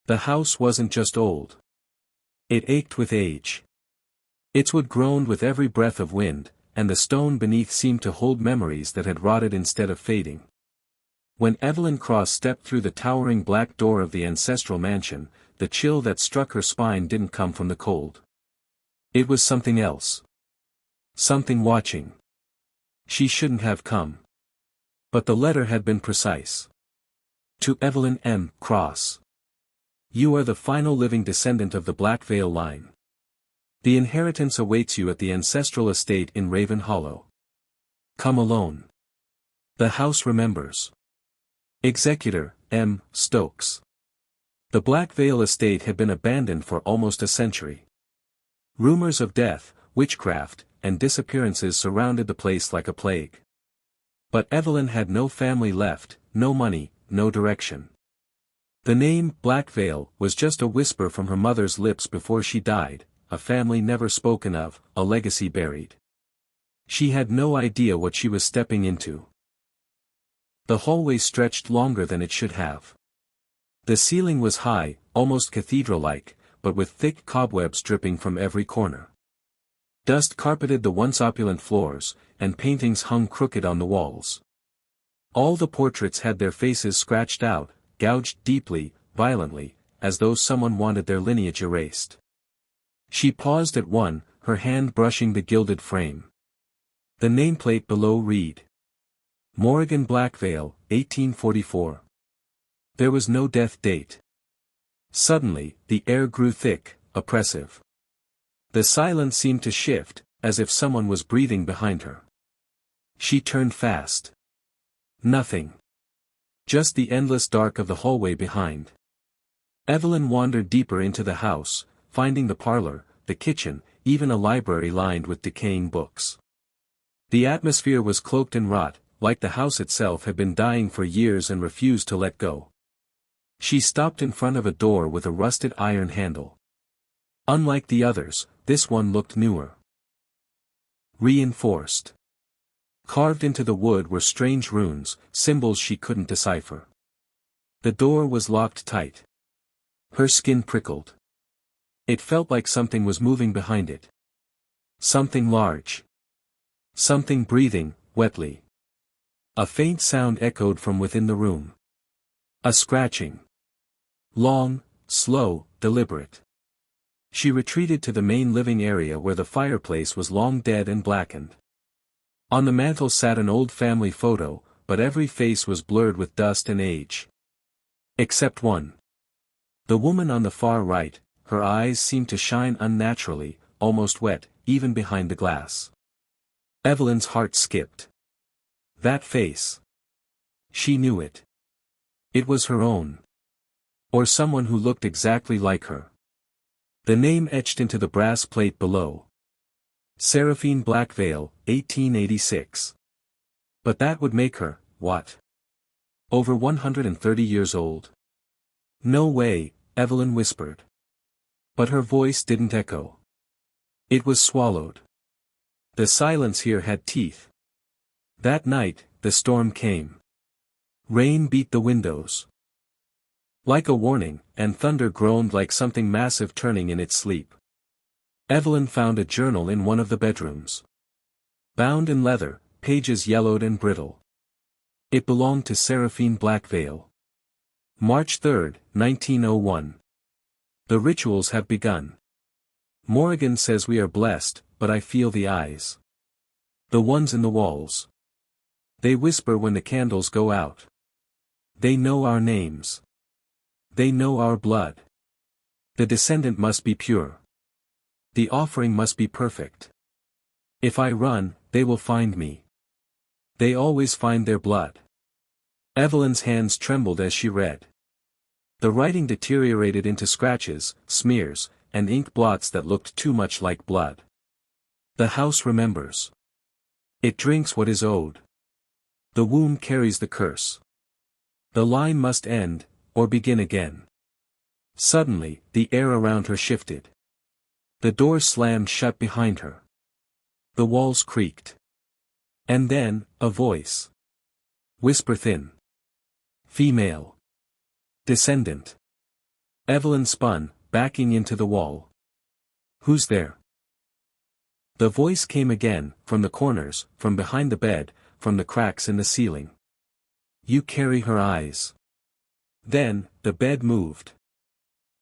The house wasn't just old. It ached with age. Its wood groaned with every breath of wind, and the stone beneath seemed to hold memories that had rotted instead of fading. When Evelyn Cross stepped through the towering black door of the ancestral mansion, the chill that struck her spine didn't come from the cold. It was something else. Something watching. She shouldn't have come. But the letter had been precise. To Evelyn M. Cross. You are the final living descendant of the Blackvale line. The inheritance awaits you at the ancestral estate in Raven Hollow. Come alone. The house remembers. Executor, M. Stokes. The Blackvale estate had been abandoned for almost a century. Rumors of death, witchcraft, and disappearances surrounded the place like a plague. But Evelyn had no family left, no money, no direction. The name, Blackvale, was just a whisper from her mother's lips before she died, a family never spoken of, a legacy buried. She had no idea what she was stepping into. The hallway stretched longer than it should have. The ceiling was high, almost cathedral-like, but with thick cobwebs dripping from every corner. Dust carpeted the once opulent floors, and paintings hung crooked on the walls. All the portraits had their faces scratched out, gouged deeply, violently, as though someone wanted their lineage erased. She paused at one, her hand brushing the gilded frame. The nameplate below read: Morrigan Blackvale, 1844. There was no death date. Suddenly, the air grew thick, oppressive. The silence seemed to shift, as if someone was breathing behind her. She turned fast. Nothing. Just the endless dark of the hallway behind. Evelyn wandered deeper into the house, finding the parlor, the kitchen, even a library lined with decaying books. The atmosphere was cloaked in rot, like the house itself had been dying for years and refused to let go. She stopped in front of a door with a rusted iron handle. Unlike the others, this one looked newer. Reinforced. Carved into the wood were strange runes, symbols she couldn't decipher. The door was locked tight. Her skin prickled. It felt like something was moving behind it. Something large. Something breathing, wetly. A faint sound echoed from within the room. A scratching. Long, slow, deliberate. She retreated to the main living area where the fireplace was long dead and blackened. On the mantel sat an old family photo, but every face was blurred with dust and age. Except one. The woman on the far right, her eyes seemed to shine unnaturally, almost wet, even behind the glass. Evelyn's heart skipped. That face. She knew it. It was her own. Or someone who looked exactly like her. The name etched into the brass plate below. Seraphine Blackvale, 1886. But that would make her, what? Over 130 years old. No way, Evelyn whispered. But her voice didn't echo. It was swallowed. The silence here had teeth. That night, the storm came. Rain beat the windows. Like a warning, and thunder groaned like something massive turning in its sleep. Evelyn found a journal in one of the bedrooms. Bound in leather, pages yellowed and brittle. It belonged to Seraphine Blackvale. March 3, 1901. The rituals have begun. Morrigan says we are blessed, but I feel the eyes. The ones in the walls. They whisper when the candles go out. They know our names. They know our blood. The descendant must be pure. The offering must be perfect. If I run, they will find me. They always find their blood. Evelyn's hands trembled as she read. The writing deteriorated into scratches, smears, and ink blots that looked too much like blood. The house remembers. It drinks what is owed. The womb carries the curse. The line must end, or begin again. Suddenly, the air around her shifted. The door slammed shut behind her. The walls creaked. And then, a voice. Whisper thin. Female. Descendant. Evelyn spun, backing into the wall. "Who's there?" The voice came again, from the corners, from behind the bed, from the cracks in the ceiling. "You carry her eyes." Then, the bed moved.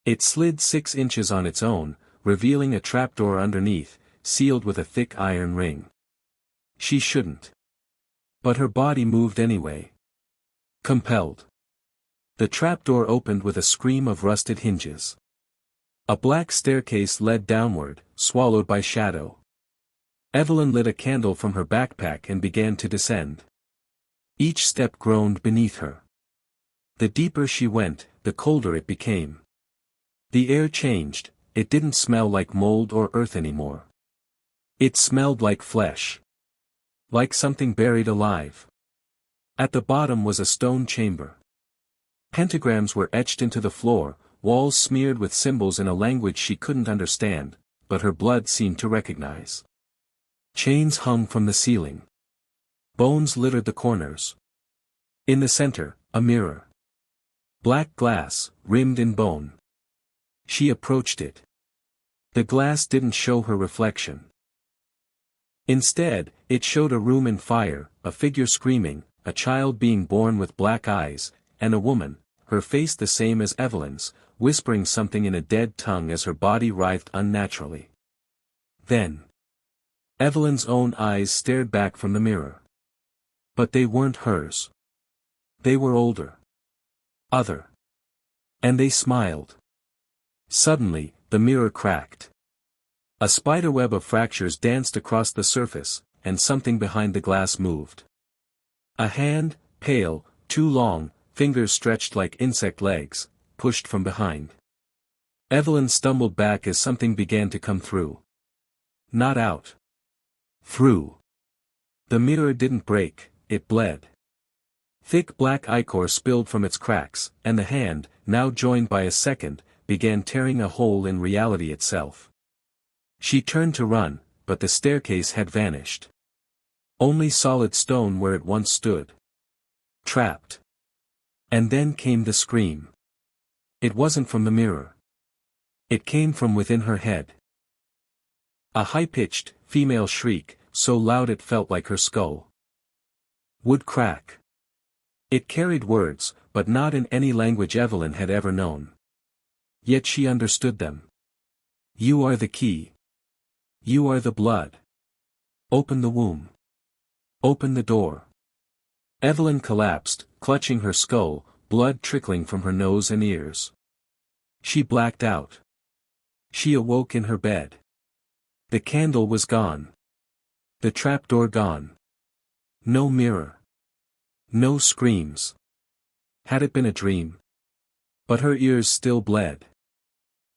It slid 6 inches on its own, revealing a trapdoor underneath, sealed with a thick iron ring. She shouldn't. But her body moved anyway. Compelled. The trapdoor opened with a scream of rusted hinges. A black staircase led downward, swallowed by shadow. Evelyn lit a candle from her backpack and began to descend. Each step groaned beneath her. The deeper she went, the colder it became. The air changed, it didn't smell like mold or earth anymore. It smelled like flesh. Like something buried alive. At the bottom was a stone chamber. Pentagrams were etched into the floor, walls smeared with symbols in a language she couldn't understand, but her blood seemed to recognize. Chains hung from the ceiling. Bones littered the corners. In the center, a mirror. Black glass, rimmed in bone. She approached it. The glass didn't show her reflection. Instead, it showed a room in fire, a figure screaming, a child being born with black eyes, and a woman, her face the same as Evelyn's, whispering something in a dead tongue as her body writhed unnaturally. Then, Evelyn's own eyes stared back from the mirror. But they weren't hers. They were older. Other. And they smiled. Suddenly, the mirror cracked. A spiderweb of fractures danced across the surface, and something behind the glass moved. A hand, pale, too long, fingers stretched like insect legs, pushed from behind. Evelyn stumbled back as something began to come through. Not out. Through. The mirror didn't break, it bled. Thick black ichor spilled from its cracks, and the hand, now joined by a second, began tearing a hole in reality itself. She turned to run, but the staircase had vanished. Only solid stone where it once stood. Trapped. And then came the scream. It wasn't from the mirror. It came from within her head. A high-pitched, female shriek, so loud it felt like her skull would crack. It carried words, but not in any language Evelyn had ever known. Yet she understood them. "You are the key. You are the blood. Open the womb. Open the door." Evelyn collapsed, clutching her skull, blood trickling from her nose and ears. She blacked out. She awoke in her bed. The candle was gone. The trapdoor gone. No mirror. No screams. Had it been a dream? But her ears still bled.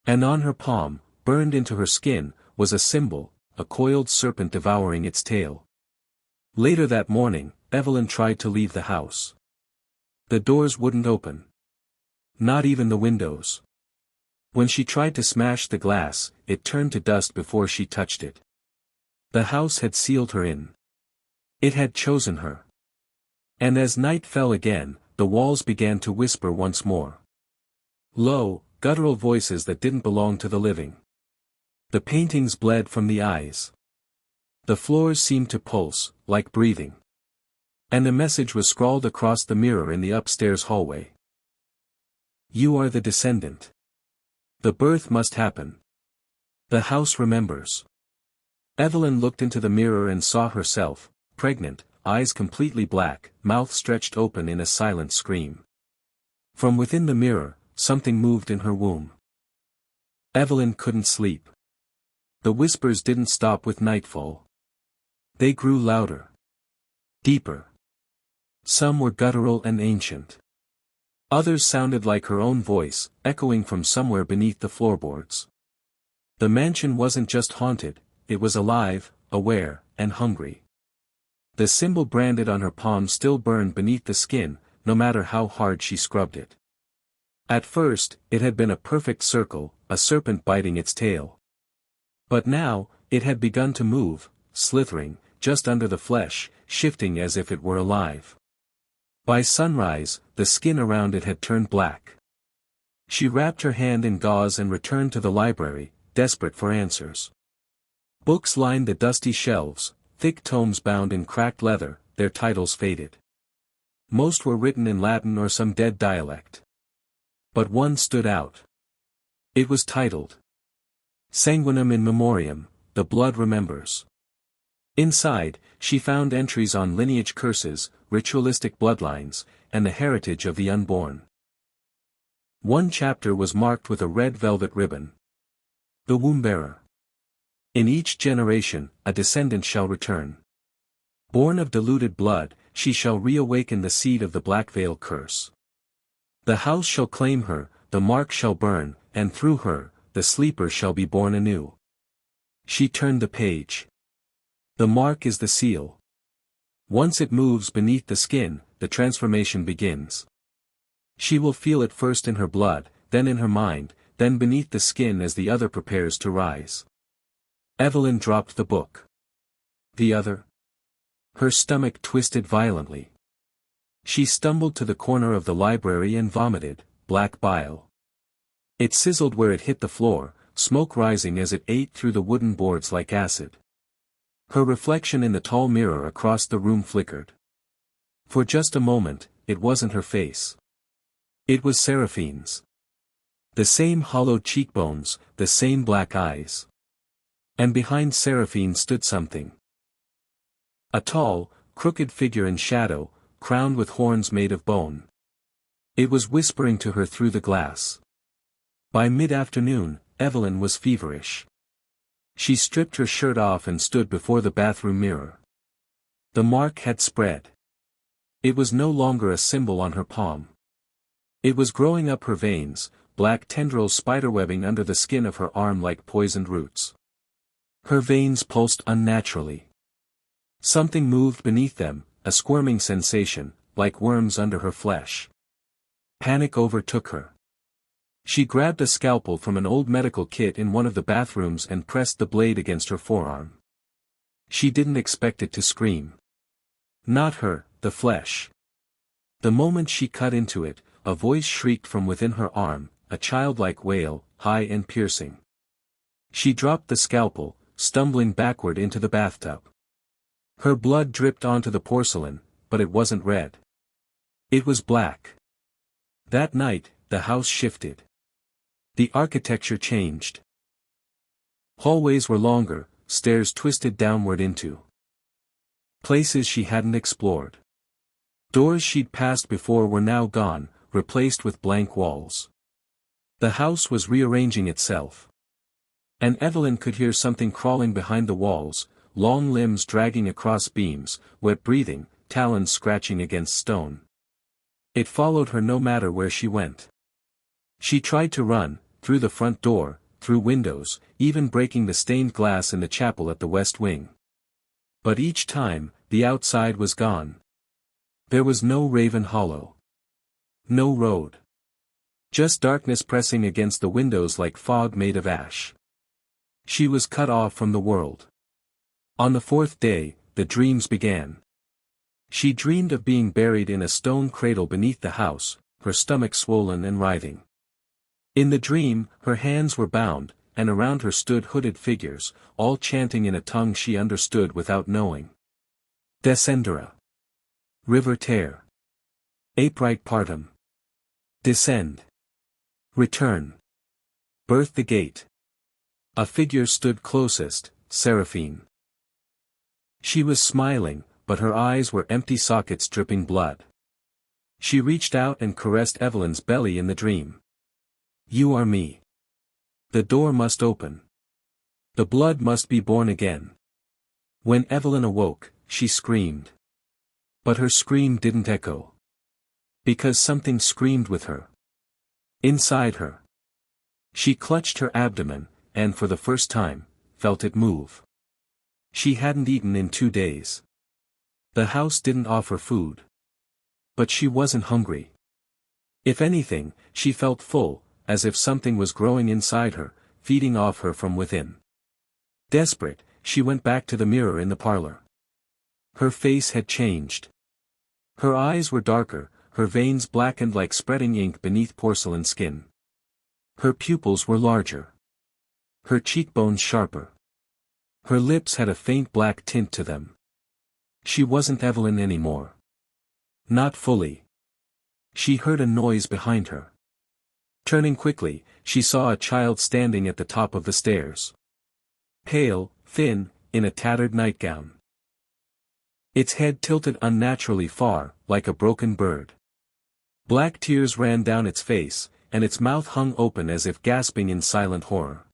And on her palm, burned into her skin, was a symbol, a coiled serpent devouring its tail. Later that morning, Evelyn tried to leave the house. The doors wouldn't open. Not even the windows. When she tried to smash the glass, it turned to dust before she touched it. The house had sealed her in. It had chosen her. And as night fell again, the walls began to whisper once more. Low, guttural voices that didn't belong to the living. The paintings bled from the eyes. The floors seemed to pulse, like breathing. And a message was scrawled across the mirror in the upstairs hallway. "You are the descendant. The birth must happen. The house remembers." Evelyn looked into the mirror and saw herself, pregnant, eyes completely black, mouth stretched open in a silent scream. From within the mirror, something moved in her womb. Evelyn couldn't sleep. The whispers didn't stop with nightfall. They grew louder. Deeper. Some were guttural and ancient. Others sounded like her own voice, echoing from somewhere beneath the floorboards. The mansion wasn't just haunted, it was alive, aware, and hungry. The symbol branded on her palm still burned beneath the skin, no matter how hard she scrubbed it. At first, it had been a perfect circle, a serpent biting its tail. But now, it had begun to move, slithering, just under the flesh, shifting as if it were alive. By sunrise, the skin around it had turned black. She wrapped her hand in gauze and returned to the library, desperate for answers. Books lined the dusty shelves, thick tomes bound in cracked leather, their titles faded. Most were written in Latin or some dead dialect. But one stood out. It was titled Sanguinum in Memoriam, The Blood Remembers. Inside, she found entries on lineage curses, ritualistic bloodlines, and the heritage of the unborn. One chapter was marked with a red velvet ribbon. The womb-bearer. In each generation, a descendant shall return. Born of diluted blood, she shall reawaken the seed of the Blackvale curse. The house shall claim her, the mark shall burn, and through her, the sleeper shall be born anew. She turned the page. The mark is the seal. Once it moves beneath the skin, the transformation begins. She will feel it first in her blood, then in her mind, then beneath the skin as the other prepares to rise. Evelyn dropped the book. The other? Her stomach twisted violently. She stumbled to the corner of the library and vomited, black bile. It sizzled where it hit the floor, smoke rising as it ate through the wooden boards like acid. Her reflection in the tall mirror across the room flickered. For just a moment, it wasn't her face. It was Seraphine's. The same hollow cheekbones, the same black eyes. And behind Seraphine stood something. A tall, crooked figure in shadow, crowned with horns made of bone. It was whispering to her through the glass. By mid-afternoon, Evelyn was feverish. She stripped her shirt off and stood before the bathroom mirror. The mark had spread. It was no longer a symbol on her palm. It was growing up her veins, black tendrils spiderwebbing under the skin of her arm like poisoned roots. Her veins pulsed unnaturally. Something moved beneath them, a squirming sensation, like worms under her flesh. Panic overtook her. She grabbed a scalpel from an old medical kit in one of the bathrooms and pressed the blade against her forearm. She didn't expect it to scream. Not her, the flesh. The moment she cut into it, a voice shrieked from within her arm, a childlike wail, high and piercing. She dropped the scalpel, stumbling backward into the bathtub. Her blood dripped onto the porcelain, but it wasn't red. It was black. That night, the house shifted. The architecture changed. Hallways were longer, stairs twisted downward into places she hadn't explored. Doors she'd passed before were now gone, replaced with blank walls. The house was rearranging itself. And Evelyn could hear something crawling behind the walls, long limbs dragging across beams, wet breathing, talons scratching against stone. It followed her no matter where she went. She tried to run, through the front door, through windows, even breaking the stained glass in the chapel at the west wing. But each time, the outside was gone. There was no Raven Hollow. No road. Just darkness pressing against the windows like fog made of ash. She was cut off from the world. On the fourth day, the dreams began. She dreamed of being buried in a stone cradle beneath the house, her stomach swollen and writhing. In the dream, her hands were bound, and around her stood hooded figures, all chanting in a tongue she understood without knowing. Descendera. River tear. Aprite partum. Descend. Return. Birth the gate. A figure stood closest, Seraphine. She was smiling, but her eyes were empty sockets dripping blood. She reached out and caressed Evelyn's belly in the dream. You are me. The door must open. The blood must be born again. When Evelyn awoke, she screamed. But her scream didn't echo. Because something screamed with her. Inside her. She clutched her abdomen, and for the first time, felt it move. She hadn't eaten in 2 days. The house didn't offer food. But she wasn't hungry. If anything, she felt full, as if something was growing inside her, feeding off her from within. Desperate, she went back to the mirror in the parlor. Her face had changed. Her eyes were darker, her veins blackened like spreading ink beneath porcelain skin. Her pupils were larger. Her cheekbones sharper. Her lips had a faint black tint to them. She wasn't Evelyn anymore. Not fully. She heard a noise behind her. Turning quickly, she saw a child standing at the top of the stairs. Pale, thin, in a tattered nightgown. Its head tilted unnaturally far, like a broken bird. Black tears ran down its face, and its mouth hung open as if gasping in silent horror.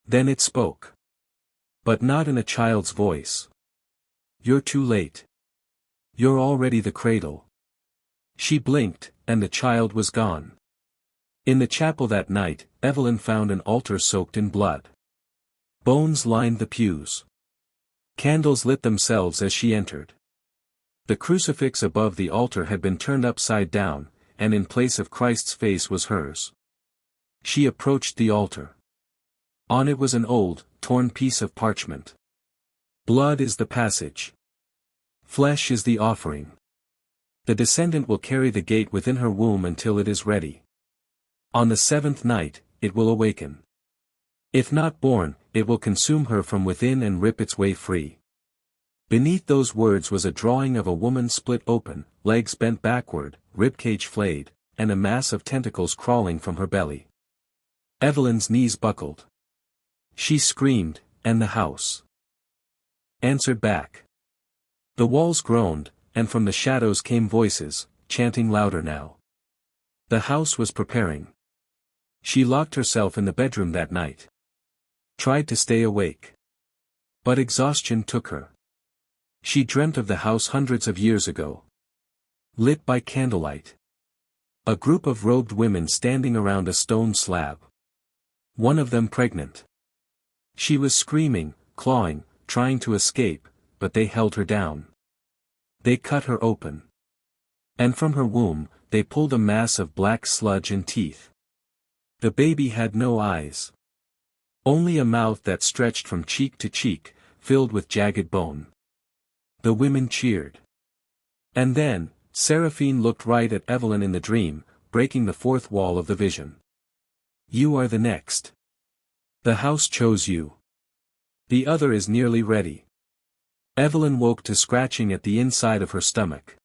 Then it spoke. But not in a child's voice. "You're too late. You're already the cradle." She blinked, and the child was gone. In the chapel that night, Evelyn found an altar soaked in blood. Bones lined the pews. Candles lit themselves as she entered. The crucifix above the altar had been turned upside down, and in place of Christ's face was hers. She approached the altar. On it was an old, torn piece of parchment. "Blood is the passage. Flesh is the offering. The descendant will carry the gate within her womb until it is ready. On the seventh night, it will awaken. If not born, it will consume her from within and rip its way free." Beneath those words was a drawing of a woman split open, legs bent backward, ribcage flayed, and a mass of tentacles crawling from her belly. Evelyn's knees buckled. She screamed, and the house answered back. The walls groaned, and from the shadows came voices, chanting louder now. The house was preparing. She locked herself in the bedroom that night. Tried to stay awake. But exhaustion took her. She dreamt of the house hundreds of years ago. Lit by candlelight. A group of robed women standing around a stone slab. One of them pregnant. She was screaming, clawing, trying to escape, but they held her down. They cut her open. And from her womb, they pulled a mass of black sludge and teeth. The baby had no eyes. Only a mouth that stretched from cheek to cheek, filled with jagged bone. The women cheered. And then, Seraphine looked right at Evelyn in the dream, breaking the fourth wall of the vision. "You are the next. The house chose you. The other is nearly ready." Evelyn woke to scratching at the inside of her stomach.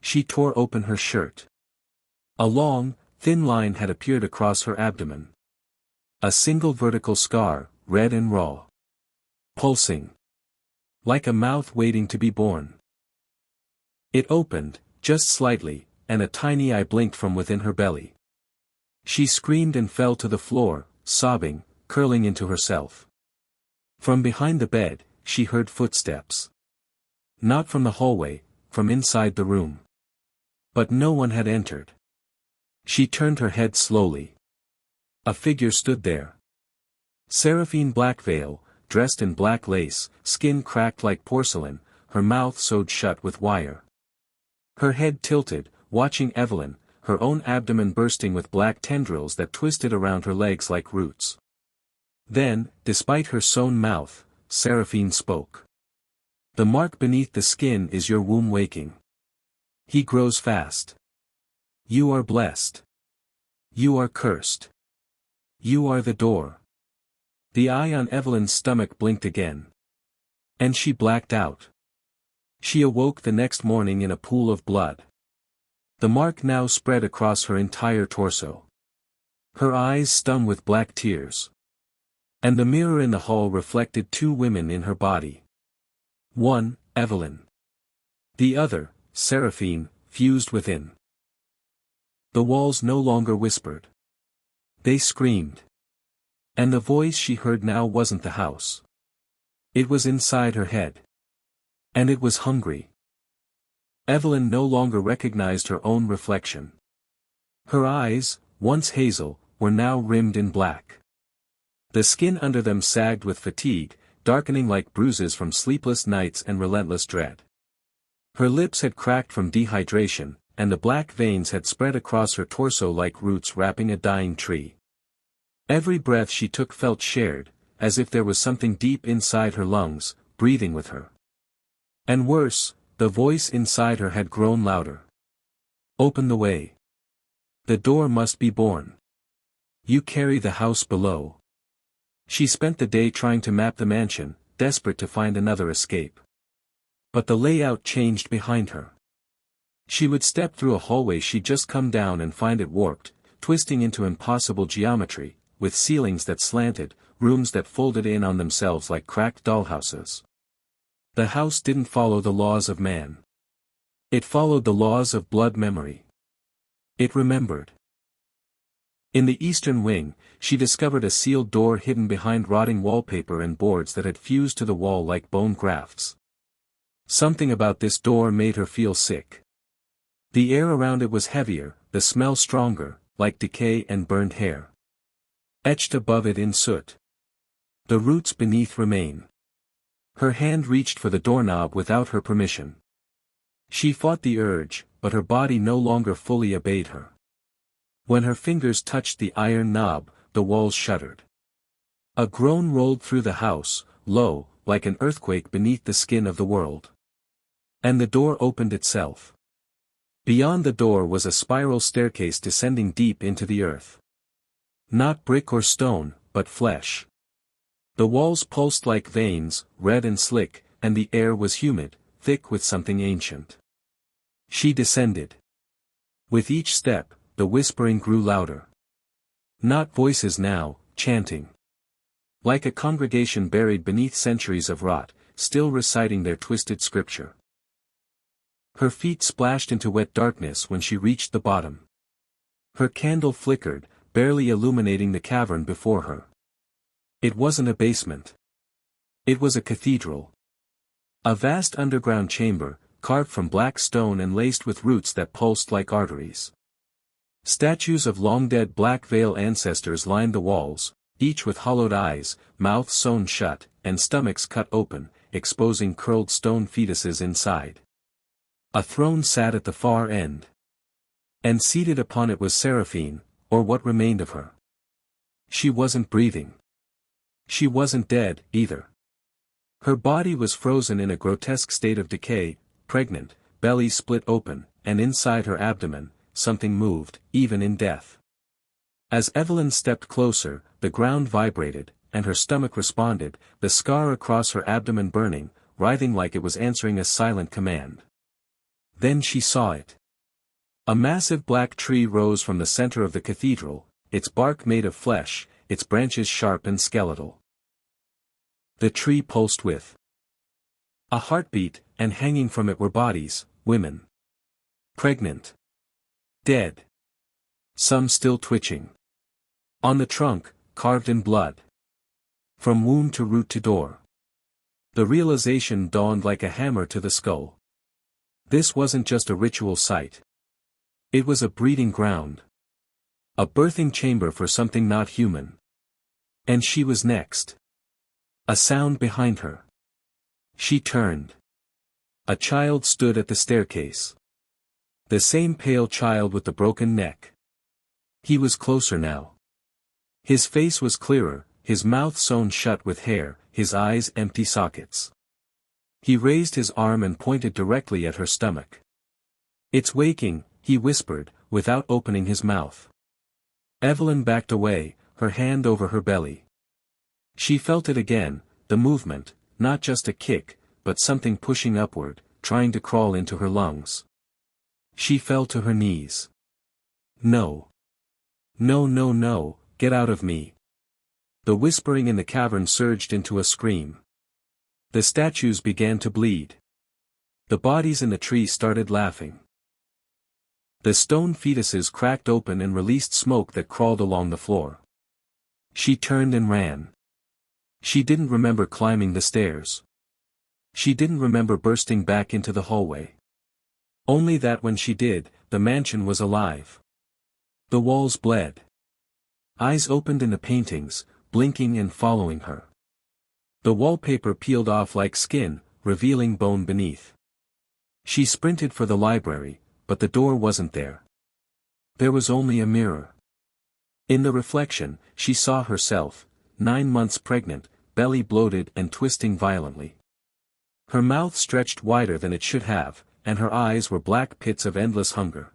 She tore open her shirt. A long, thin line had appeared across her abdomen. A single vertical scar, red and raw. Pulsing. Like a mouth waiting to be born. It opened, just slightly, and a tiny eye blinked from within her belly. She screamed and fell to the floor, sobbing, curling into herself. From behind the bed, she heard footsteps. Not from the hallway, from inside the room. But no one had entered. She turned her head slowly. A figure stood there. Evelyn Blackvale, dressed in black lace, skin cracked like porcelain, her mouth sewed shut with wire. Her head tilted, watching Evelyn, her own abdomen bursting with black tendrils that twisted around her legs like roots. Then, despite her sewn mouth, Seraphine spoke. "The mark beneath the skin is your womb waking. He grows fast. You are blessed. You are cursed. You are the door." The eye on Evelyn's stomach blinked again. And she blacked out. She awoke the next morning in a pool of blood. The mark now spread across her entire torso. Her eyes stung with black tears. And the mirror in the hall reflected two women in her body. One, Evelyn. The other, Seraphine, fused within. The walls no longer whispered. They screamed. And the voice she heard now wasn't the house. It was inside her head. And it was hungry. Evelyn no longer recognized her own reflection. Her eyes, once hazel, were now rimmed in black. The skin under them sagged with fatigue, darkening like bruises from sleepless nights and relentless dread. Her lips had cracked from dehydration, and the black veins had spread across her torso like roots wrapping a dying tree. Every breath she took felt shared, as if there was something deep inside her lungs, breathing with her. And worse, the voice inside her had grown louder. "Open the way. The door must be born. You carry the house below. She spent the day trying to map the mansion, desperate to find another escape. But the layout changed behind her. She would step through a hallway she'd just come down and find it warped, twisting into impossible geometry, with ceilings that slanted, rooms that folded in on themselves like cracked dollhouses. The house didn't follow the laws of man. It followed the laws of blood memory. It remembered. In the eastern wing, she discovered a sealed door hidden behind rotting wallpaper and boards that had fused to the wall like bone grafts. Something about this door made her feel sick. The air around it was heavier, the smell stronger, like decay and burned hair. Etched above it in soot. The roots beneath remain. Her hand reached for the doorknob without her permission. She fought the urge, but her body no longer fully obeyed her. When her fingers touched the iron knob, the walls shuddered. A groan rolled through the house, low, like an earthquake beneath the skin of the world. And the door opened itself. Beyond the door was a spiral staircase descending deep into the earth. Not brick or stone, but flesh. The walls pulsed like veins, red and slick, and the air was humid, thick with something ancient. She descended. With each step, the whispering grew louder. Not voices now, chanting. Like a congregation buried beneath centuries of rot, still reciting their twisted scripture. Her feet splashed into wet darkness when she reached the bottom. Her candle flickered, barely illuminating the cavern before her. It wasn't a basement. It was a cathedral. A vast underground chamber, carved from black stone and laced with roots that pulsed like arteries. Statues of long-dead Blackvale ancestors lined the walls, each with hollowed eyes, mouths sewn shut, and stomachs cut open, exposing curled stone fetuses inside. A throne sat at the far end. And seated upon it was Seraphine, or what remained of her. She wasn't breathing. She wasn't dead, either. Her body was frozen in a grotesque state of decay, pregnant, belly split open, and inside her abdomen, something moved, even in death. As Evelyn stepped closer, the ground vibrated, and her stomach responded, the scar across her abdomen burning, writhing like it was answering a silent command. Then she saw it. A massive black tree rose from the center of the cathedral, its bark made of flesh, its branches sharp and skeletal. The tree pulsed with a heartbeat, and hanging from it were bodies, women. Pregnant. Dead. Some still twitching. On the trunk, carved in blood. From wound to root to door. The realization dawned like a hammer to the skull. This wasn't just a ritual site. It was a breeding ground. A birthing chamber for something not human. And she was next. A sound behind her. She turned. A child stood at the staircase. The same pale child with the broken neck. He was closer now. His face was clearer, his mouth sewn shut with hair, his eyes empty sockets. He raised his arm and pointed directly at her stomach. "It's waking," he whispered, without opening his mouth. Evelyn backed away, her hand over her belly. She felt it again, the movement, not just a kick, but something pushing upward, trying to crawl into her lungs. She fell to her knees. "No. No, no, no, get out of me." The whispering in the cavern surged into a scream. The statues began to bleed. The bodies in the tree started laughing. The stone fetuses cracked open and released smoke that crawled along the floor. She turned and ran. She didn't remember climbing the stairs. She didn't remember bursting back into the hallway. Only that when she did, the mansion was alive. The walls bled. Eyes opened in the paintings, blinking and following her. The wallpaper peeled off like skin, revealing bone beneath. She sprinted for the library, but the door wasn't there. There was only a mirror. In the reflection, she saw herself, 9 months pregnant, belly bloated and twisting violently. Her mouth stretched wider than it should have, and her eyes were black pits of endless hunger.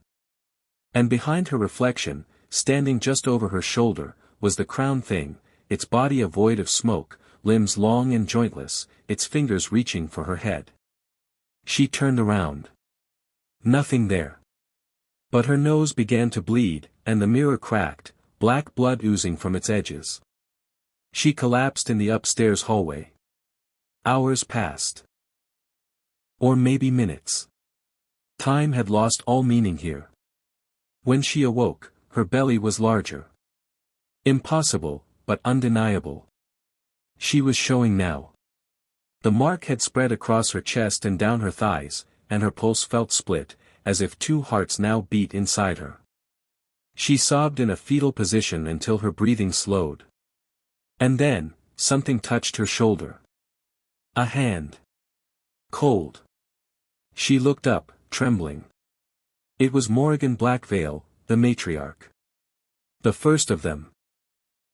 And behind her reflection, standing just over her shoulder, was the crowned thing, its body a void of smoke, limbs long and jointless, its fingers reaching for her head. She turned around. Nothing there. But her nose began to bleed, and the mirror cracked, black blood oozing from its edges. She collapsed in the upstairs hallway. Hours passed. Or maybe minutes. Time had lost all meaning here. When she awoke, her belly was larger. Impossible, but undeniable. She was showing now. The mark had spread across her chest and down her thighs, and her pulse felt split, as if two hearts now beat inside her. She sobbed in a fetal position until her breathing slowed. And then, something touched her shoulder. A hand. Cold. She looked up, trembling. It was Morrigan Blackvale, the matriarch. The first of them.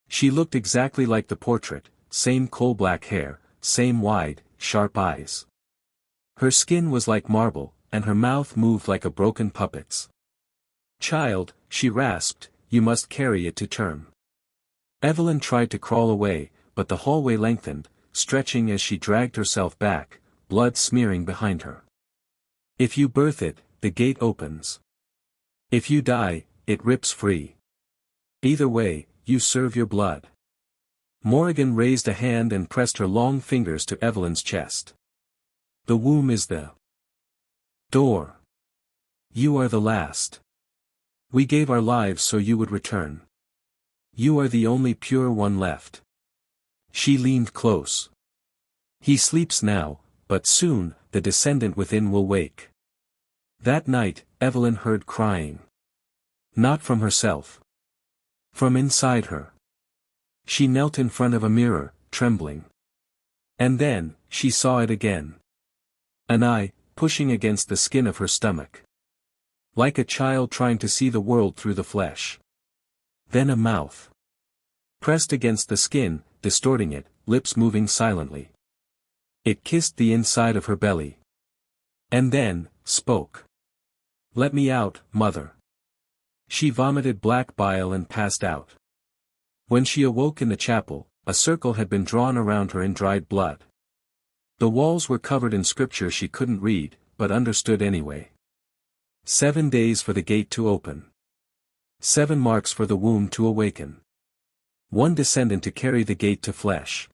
She looked exactly like the portrait, same coal-black hair, same wide, sharp eyes. Her skin was like marble, and her mouth moved like a broken puppet's. "Child," she rasped, "you must carry it to term." Evelyn tried to crawl away, but the hallway lengthened, stretching as she dragged herself back, blood smearing behind her. If you birth it, the gate opens. If you die, it rips free. Either way, you serve your blood. Morrigan raised a hand and pressed her long fingers to Evelyn's chest. The womb is the door. You are the last. We gave our lives so you would return. You are the only pure one left. She leaned close. He sleeps now, but soon, the descendant within will wake. That night, Evelyn heard crying. Not from herself. From inside her. She knelt in front of a mirror, trembling. And then, she saw it again. An eye, pushing against the skin of her stomach. Like a child trying to see the world through the flesh. Then a mouth. Pressed against the skin, distorting it, lips moving silently. It kissed the inside of her belly. And then, spoke. "Let me out, mother." She vomited black bile and passed out. When she awoke in the chapel, a circle had been drawn around her in dried blood. The walls were covered in scripture she couldn't read, but understood anyway. 7 days for the gate to open. 7 marks for the womb to awaken. 1 descendant to carry the gate to flesh.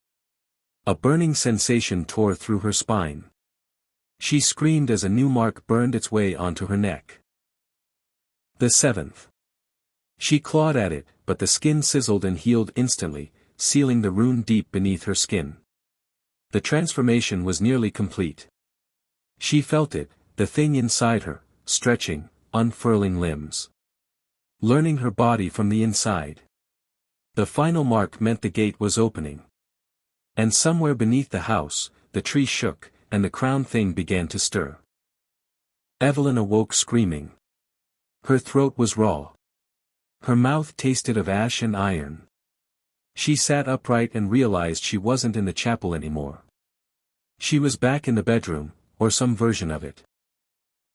A burning sensation tore through her spine. She screamed as a new mark burned its way onto her neck. The 7th. She clawed at it, but the skin sizzled and healed instantly, sealing the rune deep beneath her skin. The transformation was nearly complete. She felt it, the thing inside her, stretching, unfurling limbs. Learning her body from the inside. The final mark meant the gate was opening. And somewhere beneath the house, the tree shook, and the crowned thing began to stir. Evelyn awoke screaming. Her throat was raw. Her mouth tasted of ash and iron. She sat upright and realized she wasn't in the chapel anymore. She was back in the bedroom, or some version of it.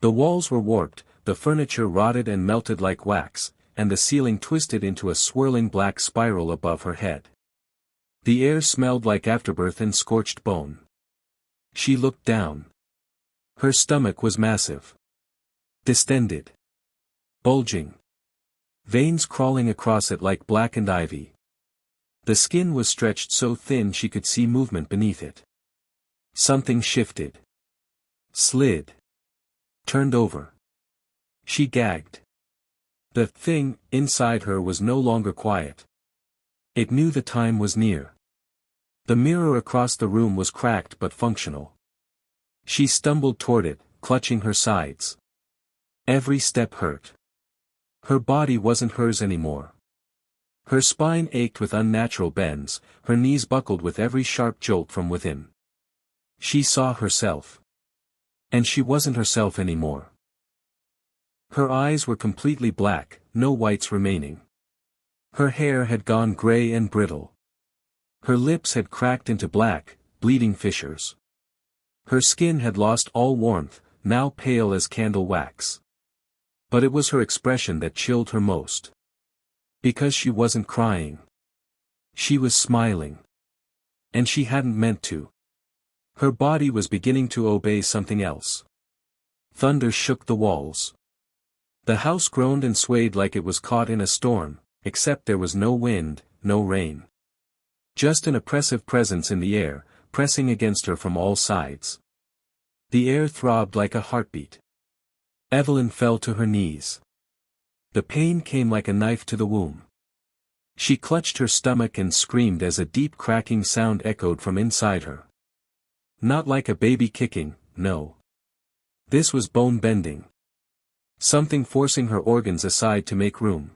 The walls were warped, the furniture rotted and melted like wax, and the ceiling twisted into a swirling black spiral above her head. The air smelled like afterbirth and scorched bone. She looked down. Her stomach was massive. Distended. Bulging. Veins crawling across it like blackened ivy. The skin was stretched so thin she could see movement beneath it. Something shifted. Slid. Turned over. She gagged. The thing inside her was no longer quiet. It knew the time was near. The mirror across the room was cracked but functional. She stumbled toward it, clutching her sides. Every step hurt. Her body wasn't hers anymore. Her spine ached with unnatural bends, her knees buckled with every sharp jolt from within. She saw herself. And she wasn't herself anymore. Her eyes were completely black, no whites remaining. Her hair had gone gray and brittle. Her lips had cracked into black, bleeding fissures. Her skin had lost all warmth, now pale as candle wax. But it was her expression that chilled her most. Because she wasn't crying. She was smiling. And she hadn't meant to. Her body was beginning to obey something else. Thunder shook the walls. The house groaned and swayed like it was caught in a storm, except there was no wind, no rain. Just an oppressive presence in the air, pressing against her from all sides. The air throbbed like a heartbeat. Evelyn fell to her knees. The pain came like a knife to the womb. She clutched her stomach and screamed as a deep cracking sound echoed from inside her. Not like a baby kicking, no. This was bone-bending. Something forcing her organs aside to make room.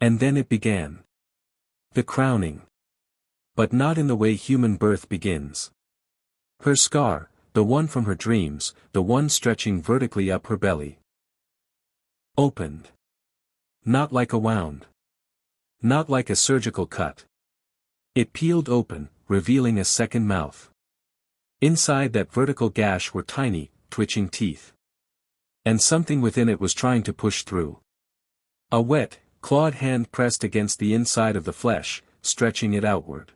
And then it began. The crowning. But not in the way human birth begins. Her scar, the one from her dreams, the one stretching vertically up her belly. Opened. Not like a wound. Not like a surgical cut. It peeled open, revealing a second mouth. Inside that vertical gash were tiny, twitching teeth. And something within it was trying to push through. A wet, clawed hand pressed against the inside of the flesh, stretching it outward.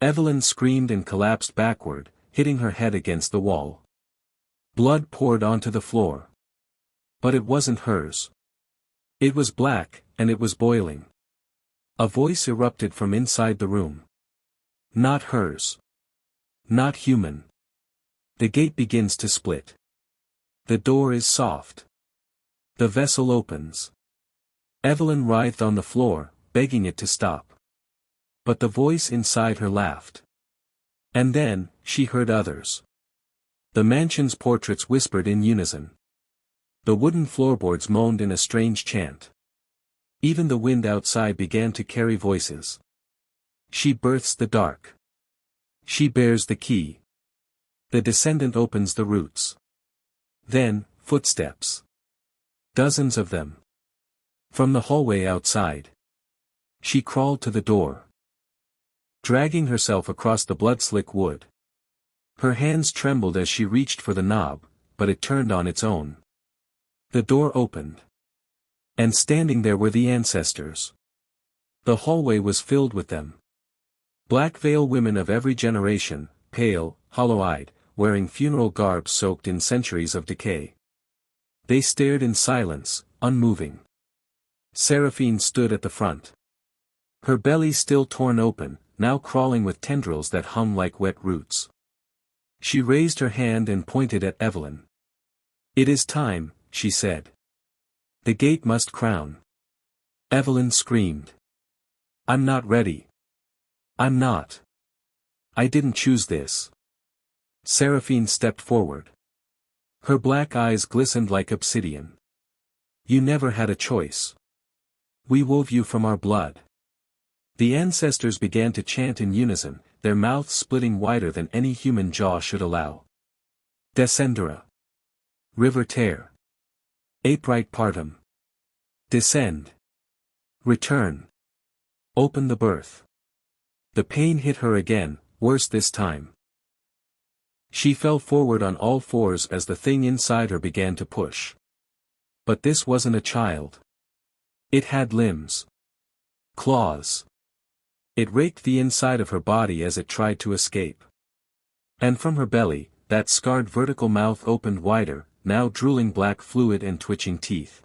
Evelyn screamed and collapsed backward, hitting her head against the wall. Blood poured onto the floor. But it wasn't hers. It was black, and it was boiling. A voice erupted from inside the room. Not hers. Not human. The gate begins to split. The door is soft. The vessel opens. Evelyn writhed on the floor, begging it to stop. But the voice inside her laughed. And then, she heard others. The mansion's portraits whispered in unison. The wooden floorboards moaned in a strange chant. Even the wind outside began to carry voices. She births the dark. She bears the key. The descendant opens the roots. Then, footsteps. Dozens of them. From the hallway outside. She crawled to the door. Dragging herself across the blood-slick wood. Her hands trembled as she reached for the knob, but it turned on its own. The door opened. And standing there were the ancestors. The hallway was filled with them. Blackvale women of every generation, pale, hollow-eyed, wearing funeral garb soaked in centuries of decay. They stared in silence, unmoving. Seraphine stood at the front. Her belly still torn open, now crawling with tendrils that hung like wet roots. She raised her hand and pointed at Evelyn. "It is time," she said. "The gate must crown." Evelyn screamed. "I'm not ready. I'm not. I didn't choose this." Seraphine stepped forward. Her black eyes glistened like obsidian. "You never had a choice. We wove you from our blood." The ancestors began to chant in unison, their mouths splitting wider than any human jaw should allow. Descendera. River tear. Aprite partum. Descend. Return. Open the birth. The pain hit her again, worse this time. She fell forward on all fours as the thing inside her began to push. But this wasn't a child. It had limbs. Claws. It raked the inside of her body as it tried to escape. And from her belly, that scarred vertical mouth opened wider, now drooling black fluid and twitching teeth.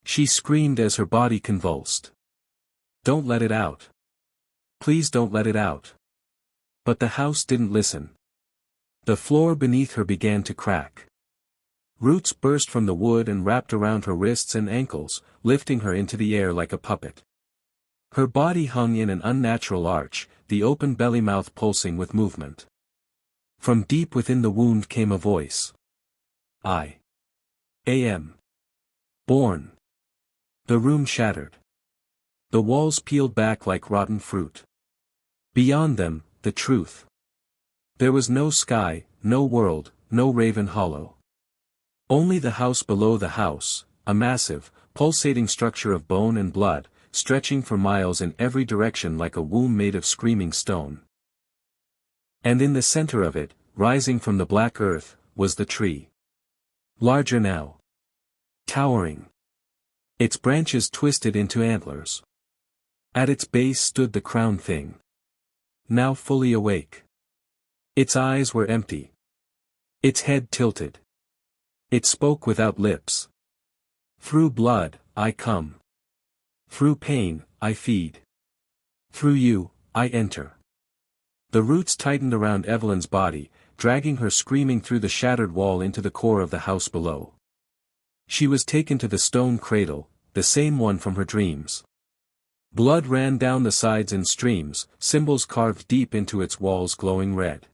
She screamed as her body convulsed. "Don't let it out. Please don't let it out." But the house didn't listen. The floor beneath her began to crack. Roots burst from the wood and wrapped around her wrists and ankles, lifting her into the air like a puppet. Her body hung in an unnatural arch, the open belly mouth pulsing with movement. From deep within the wound came a voice. "I am born." The room shattered. The walls peeled back like rotten fruit. Beyond them, the truth. There was no sky, no world, no raven hollow. Only the house below the house, a massive, pulsating structure of bone and blood, stretching for miles in every direction like a womb made of screaming stone. And in the center of it, rising from the black earth, was the tree. Larger now. Towering. Its branches twisted into antlers. At its base stood the crowned thing. Now fully awake. Its eyes were empty. Its head tilted. It spoke without lips. Through blood, I come. Through pain, I feed. Through you, I enter. The roots tightened around Evelyn's body, dragging her screaming through the shattered wall into the core of the house below. She was taken to the stone cradle, the same one from her dreams. Blood ran down the sides in streams, symbols carved deep into its walls glowing red.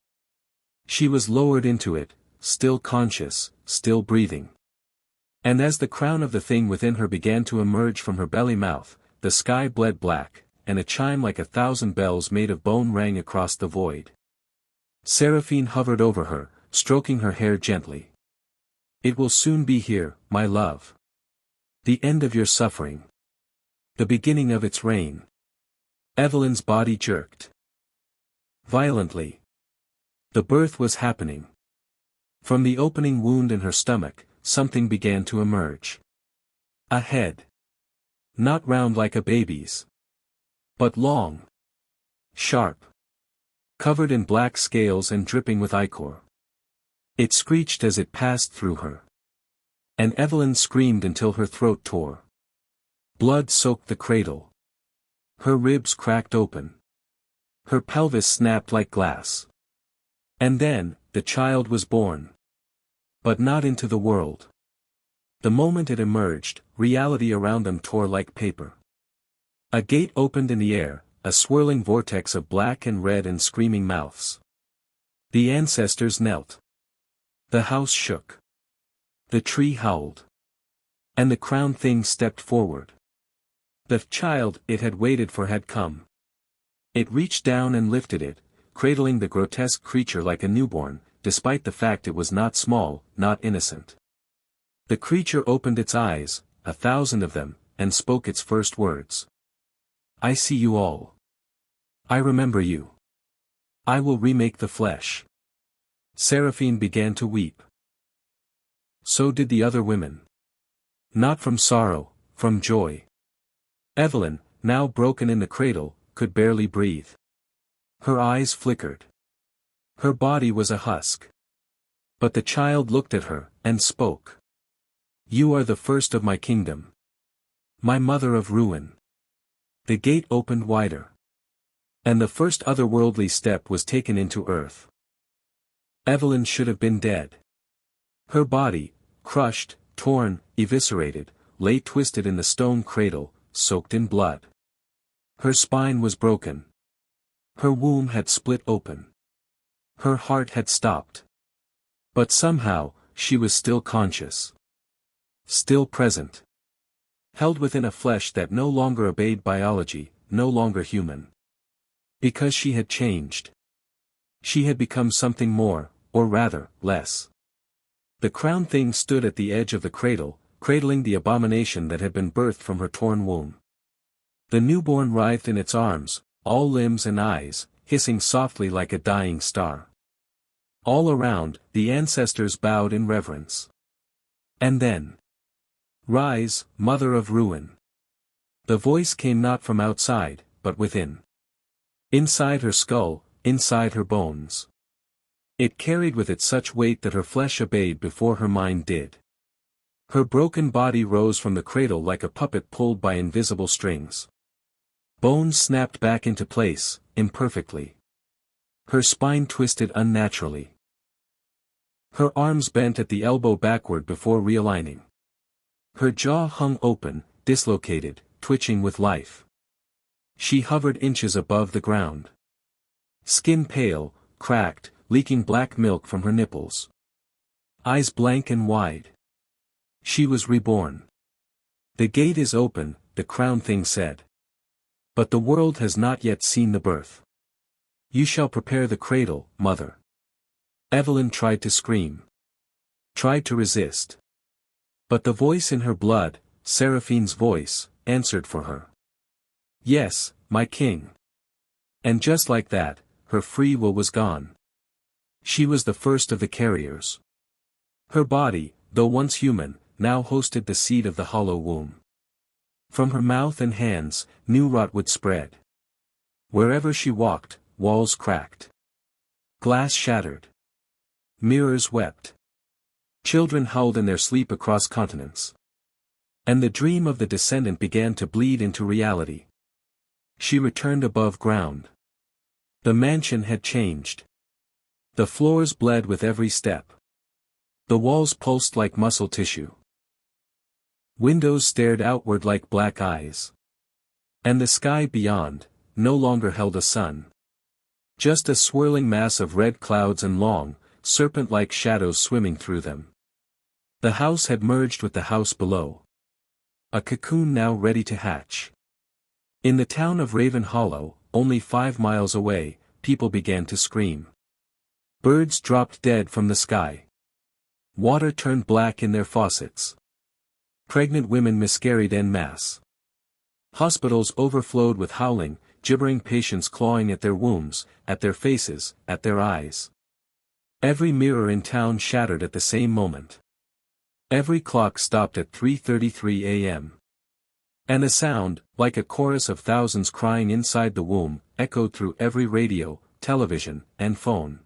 She was lowered into it, still conscious, still breathing. And as the crown of the thing within her began to emerge from her belly mouth, the sky bled black, and a chime like 1,000 bells made of bone rang across the void. Seraphine hovered over her, stroking her hair gently. It will soon be here, my love. The end of your suffering. The beginning of its reign. Evelyn's body jerked violently. The birth was happening. From the opening wound in her stomach, something began to emerge. A head. Not round like a baby's. But long. Sharp. Covered in black scales and dripping with ichor. It screeched as it passed through her. And Evelyn screamed until her throat tore. Blood soaked the cradle. Her ribs cracked open. Her pelvis snapped like glass. And then, the child was born. But not into the world. The moment it emerged, reality around them tore like paper. A gate opened in the air, a swirling vortex of black and red and screaming mouths. The ancestors knelt. The house shook. The tree howled. And the crowned thing stepped forward. The child it had waited for had come. It reached down and lifted it, cradling the grotesque creature like a newborn, despite the fact it was not small, not innocent. The creature opened its eyes, 1,000 of them, and spoke its first words. I see you all. I remember you. I will remake the flesh. Seraphine began to weep. So did the other women. Not from sorrow, from joy. Evelyn, now broken in the cradle, could barely breathe. Her eyes flickered. Her body was a husk. But the child looked at her, and spoke. You are the first of my kingdom. My mother of ruin. The gate opened wider. And the first otherworldly step was taken into earth. Evelyn should have been dead. Her body, crushed, torn, eviscerated, lay twisted in the stone cradle, soaked in blood. Her spine was broken. Her womb had split open. Her heart had stopped. But somehow, she was still conscious. Still present. Held within a flesh that no longer obeyed biology, no longer human. Because she had changed. She had become something more, or rather, less. The crowned thing stood at the edge of the cradle, cradling the abomination that had been birthed from her torn womb. The newborn writhed in its arms, all limbs and eyes, hissing softly like a dying star. All around, the ancestors bowed in reverence. And then. Rise, mother of ruin. The voice came not from outside, but within. Inside her skull, inside her bones. It carried with it such weight that her flesh obeyed before her mind did. Her broken body rose from the cradle like a puppet pulled by invisible strings. Bones snapped back into place, imperfectly. Her spine twisted unnaturally. Her arms bent at the elbow backward before realigning. Her jaw hung open, dislocated, twitching with life. She hovered inches above the ground. Skin pale, cracked, leaking black milk from her nipples. Eyes blank and wide. She was reborn. The gate is open, the crowned thing said. But the world has not yet seen the birth. You shall prepare the cradle, mother. Evelyn tried to scream. Tried to resist. But the voice in her blood, Seraphine's voice, answered for her. Yes, my king. And just like that, her free will was gone. She was the first of the carriers. Her body, though once human, now hosted the seed of the hollow womb. From her mouth and hands, new rot would spread. Wherever she walked, walls cracked. Glass shattered. Mirrors wept. Children howled in their sleep across continents. And the dream of the Descendant began to bleed into reality. She returned above ground. The mansion had changed. The floors bled with every step. The walls pulsed like muscle tissue. Windows stared outward like black eyes. And the sky beyond, no longer held a sun. Just a swirling mass of red clouds and long, serpent-like shadows swimming through them. The house had merged with the house below. A cocoon now ready to hatch. In the town of Raven Hollow, only 5 miles away, people began to scream. Birds dropped dead from the sky. Water turned black in their faucets. Pregnant women miscarried en masse. Hospitals overflowed with howling, gibbering patients clawing at their wombs, at their faces, at their eyes. Every mirror in town shattered at the same moment. Every clock stopped at 3:33 a.m. And a sound, like a chorus of thousands crying inside the womb, echoed through every radio, television, and phone.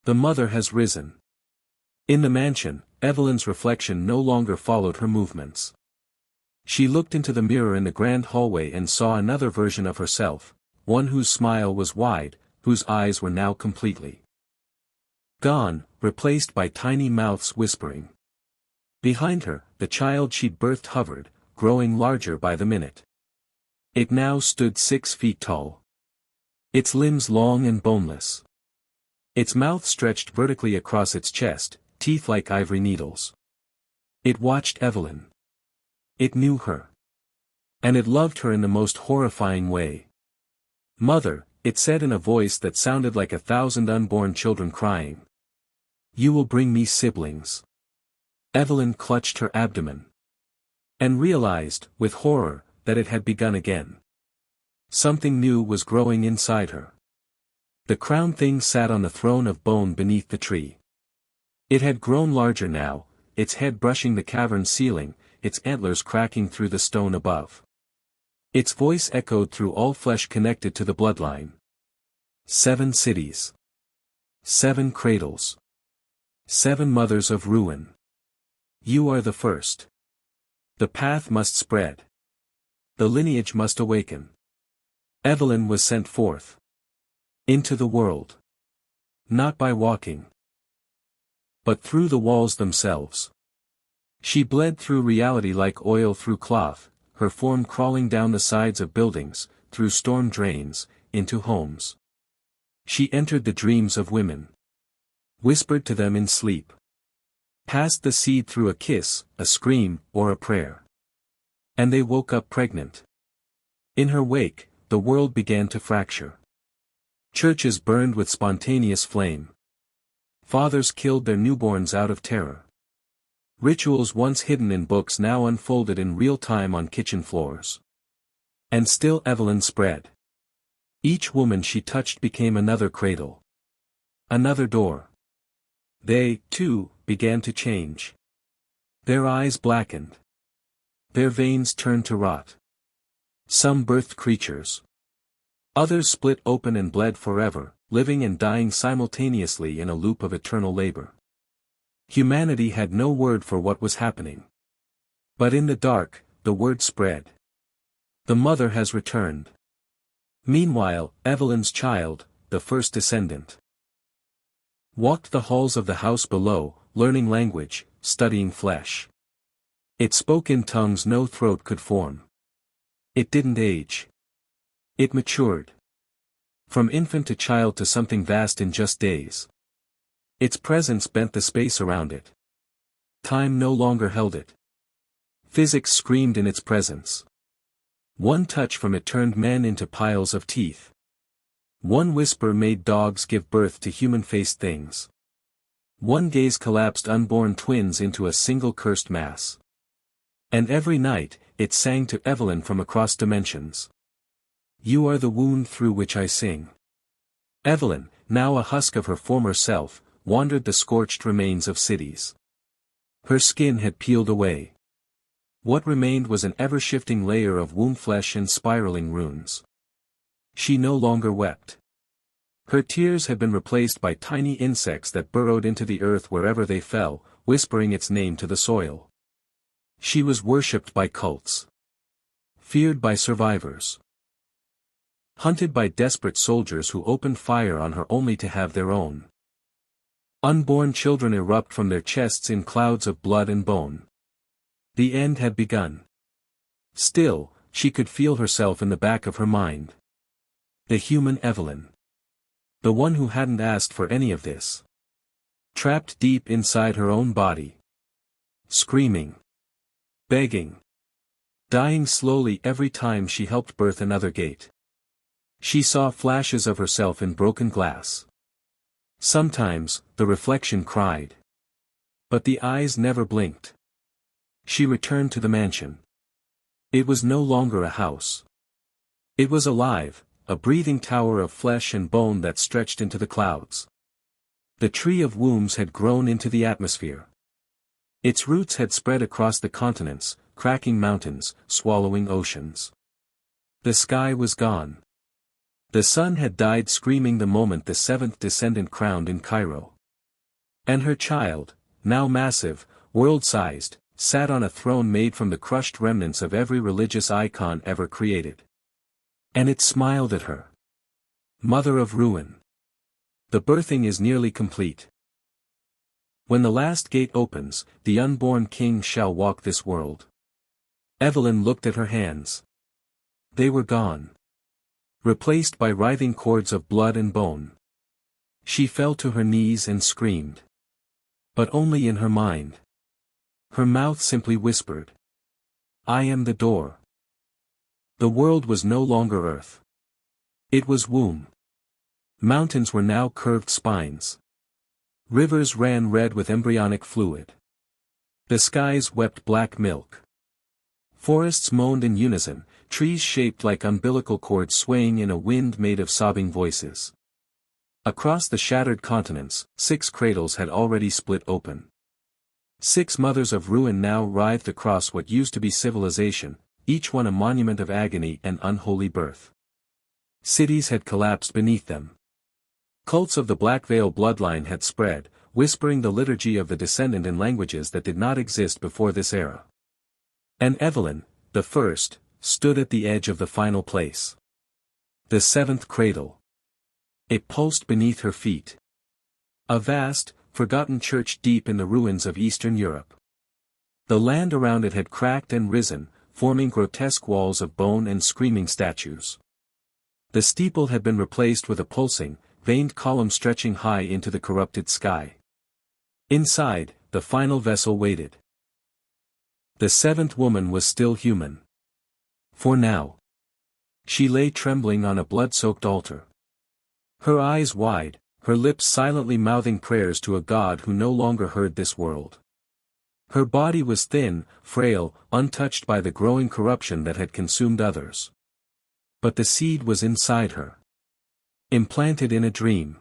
The mother has risen. In the mansion, Evelyn's reflection no longer followed her movements. She looked into the mirror in the grand hallway and saw another version of herself, one whose smile was wide, whose eyes were now completely gone, replaced by tiny mouths whispering. Behind her, the child she'd birthed hovered, growing larger by the minute. It now stood 6 feet tall. Its limbs long and boneless. Its mouth stretched vertically across its chest, teeth like ivory needles. It watched Evelyn. It knew her. And it loved her in the most horrifying way. "Mother," it said in a voice that sounded like 1,000 unborn children crying. "You will bring me siblings." Evelyn clutched her abdomen. And realized, with horror, that it had begun again. Something new was growing inside her. The crowned thing sat on the throne of bone beneath the tree. It had grown larger now, its head brushing the cavern ceiling, its antlers cracking through the stone above. Its voice echoed through all flesh connected to the bloodline. 7 cities. 7 cradles. 7 mothers of ruin. You are the first. The path must spread. The lineage must awaken. Evelyn was sent forth. Into the world. Not by walking. But through the walls themselves. She bled through reality like oil through cloth, her form crawling down the sides of buildings, through storm drains, into homes. She entered the dreams of women. Whispered to them in sleep. Passed the seed through a kiss, a scream, or a prayer. And they woke up pregnant. In her wake, the world began to fracture. Churches burned with spontaneous flame. Fathers killed their newborns out of terror. Rituals once hidden in books now unfolded in real time on kitchen floors. And still Evelyn spread. Each woman she touched became another cradle. Another door. They, too, began to change. Their eyes blackened. Their veins turned to rot. Some birthed creatures. Others split open and bled forever, living and dying simultaneously in a loop of eternal labor. Humanity had no word for what was happening. But in the dark, the word spread. The mother has returned. Meanwhile, Evelyn's child, the first descendant, walked the halls of the house below, learning language, studying flesh. It spoke in tongues no throat could form. It didn't age. It matured. From infant to child to something vast in just days. Its presence bent the space around it. Time no longer held it. Physics screamed in its presence. One touch from it turned men into piles of teeth. One whisper made dogs give birth to human-faced things. One gaze collapsed unborn twins into a single cursed mass. And every night, it sang to Evelyn from across dimensions. You are the wound through which I sing. Evelyn, now a husk of her former self, wandered the scorched remains of cities. Her skin had peeled away. What remained was an ever-shifting layer of womb flesh and spiraling runes. She no longer wept. Her tears had been replaced by tiny insects that burrowed into the earth wherever they fell, whispering its name to the soil. She was worshipped by cults. Feared by survivors. Hunted by desperate soldiers who opened fire on her only to have their own. Unborn children erupt from their chests in clouds of blood and bone. The end had begun. Still, she could feel herself in the back of her mind. The human Evelyn. The one who hadn't asked for any of this. Trapped deep inside her own body. Screaming. Begging. Dying slowly every time she helped birth another gate. She saw flashes of herself in broken glass. Sometimes, the reflection cried. But the eyes never blinked. She returned to the mansion. It was no longer a house. It was alive, a breathing tower of flesh and bone that stretched into the clouds. The tree of wombs had grown into the atmosphere. Its roots had spread across the continents, cracking mountains, swallowing oceans. The sky was gone. The sun had died screaming the moment the seventh descendant crowned in Cairo. And her child, now massive, world-sized, sat on a throne made from the crushed remnants of every religious icon ever created. And it smiled at her. Mother of ruin. The birthing is nearly complete. When the last gate opens, the unborn king shall walk this world. Evelyn looked at her hands. They were gone. Replaced by writhing cords of blood and bone. She fell to her knees and screamed. But only in her mind. Her mouth simply whispered. I am the door. The world was no longer earth. It was womb. Mountains were now curved spines. Rivers ran red with embryonic fluid. The skies wept black milk. Forests moaned in unison, trees shaped like umbilical cords swaying in a wind made of sobbing voices. Across the shattered continents, 6 cradles had already split open. 6 mothers of ruin now writhed across what used to be civilization, each one a monument of agony and unholy birth. Cities had collapsed beneath them. Cults of the Blackvale bloodline had spread, whispering the liturgy of the Descendent in languages that did not exist before this era. And Evelyn, the first, stood at the edge of the final place. The 7th cradle. It pulsed beneath her feet. A vast, forgotten church deep in the ruins of Eastern Europe. The land around it had cracked and risen, forming grotesque walls of bone and screaming statues. The steeple had been replaced with a pulsing, veined column stretching high into the corrupted sky. Inside, the final vessel waited. The 7th woman was still human. For now. She lay trembling on a blood-soaked altar. Her eyes wide, her lips silently mouthing prayers to a God who no longer heard this world. Her body was thin, frail, untouched by the growing corruption that had consumed others. But the seed was inside her. Implanted in a dream.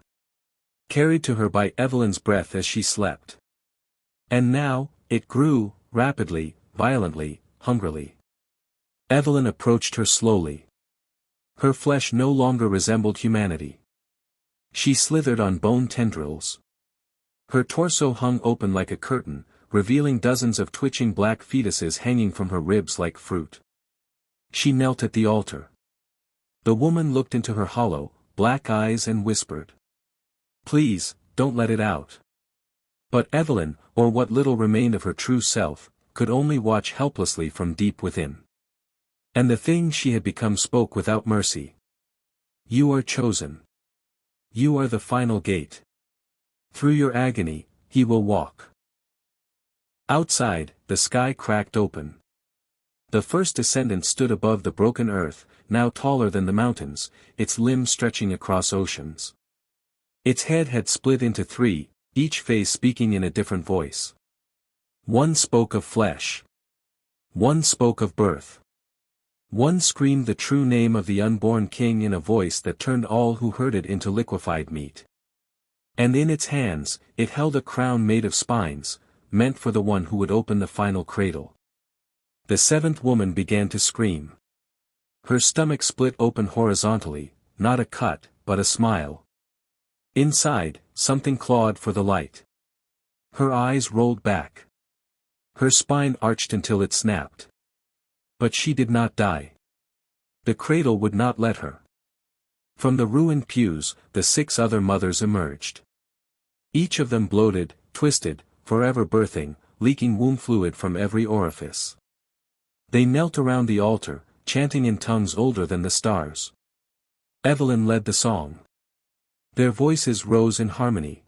Carried to her by Evelyn's breath as she slept. And now, it grew, rapidly, violently, hungrily. Evelyn approached her slowly. Her flesh no longer resembled humanity. She slithered on bone tendrils. Her torso hung open like a curtain, revealing dozens of twitching black fetuses hanging from her ribs like fruit. She knelt at the altar. The woman looked into her hollow, black eyes and whispered. Please, don't let it out. But Evelyn, or what little remained of her true self, could only watch helplessly from deep within. And the thing she had become spoke without mercy. You are chosen. You are the final gate. Through your agony, he will walk. Outside, the sky cracked open. The first descendant stood above the broken earth, now taller than the mountains, its limbs stretching across oceans. Its head had split into 3, each face speaking in a different voice. One spoke of flesh. One spoke of birth. One screamed the true name of the unborn king in a voice that turned all who heard it into liquefied meat. And in its hands, it held a crown made of spines, meant for the one who would open the final cradle. The seventh woman began to scream. Her stomach split open horizontally, not a cut, but a smile. Inside, something clawed for the light. Her eyes rolled back. Her spine arched until it snapped. But she did not die. The cradle would not let her. From the ruined pews, the 6 other mothers emerged. Each of them bloated, twisted, forever birthing, leaking womb fluid from every orifice. They knelt around the altar, chanting in tongues older than the stars. Evelyn led the song. Their voices rose in harmony,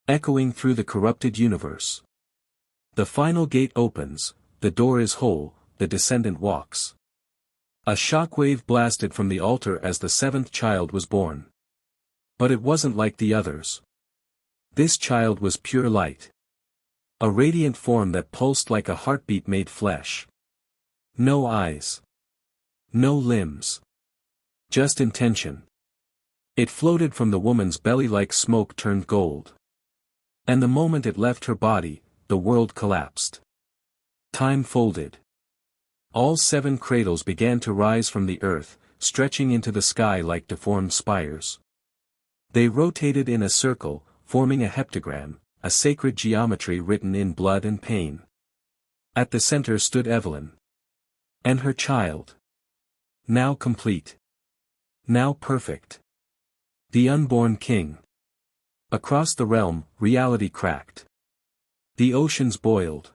echoing through the corrupted universe. The final gate opens, the door is whole, the descendant walks. A shockwave blasted from the altar as the 7th child was born. But it wasn't like the others. This child was pure light. A radiant form that pulsed like a heartbeat made flesh. No eyes. No limbs. Just intention. It floated from the woman's belly like smoke turned gold. And the moment it left her body, the world collapsed. Time folded. All 7 cradles began to rise from the earth, stretching into the sky like deformed spires. They rotated in a circle, forming a heptagram, a sacred geometry written in blood and pain. At the center stood Evelyn. And her child. Now complete. Now perfect. The unborn king. Across the realm, reality cracked. The oceans boiled.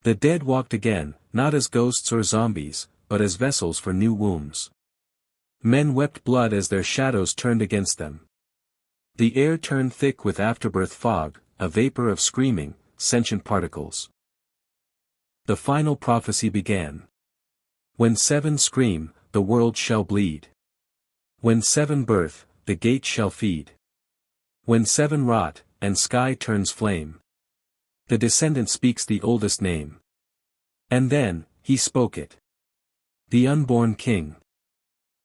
The dead walked again, not as ghosts or zombies, but as vessels for new wombs. Men wept blood as their shadows turned against them. The air turned thick with afterbirth fog, a vapor of screaming, sentient particles. The final prophecy began. When 7 scream, the world shall bleed. When 7 birth, the gate shall feed. When 7 rot, and sky turns flame. The descendant speaks the oldest name. And then, he spoke it. The unborn king.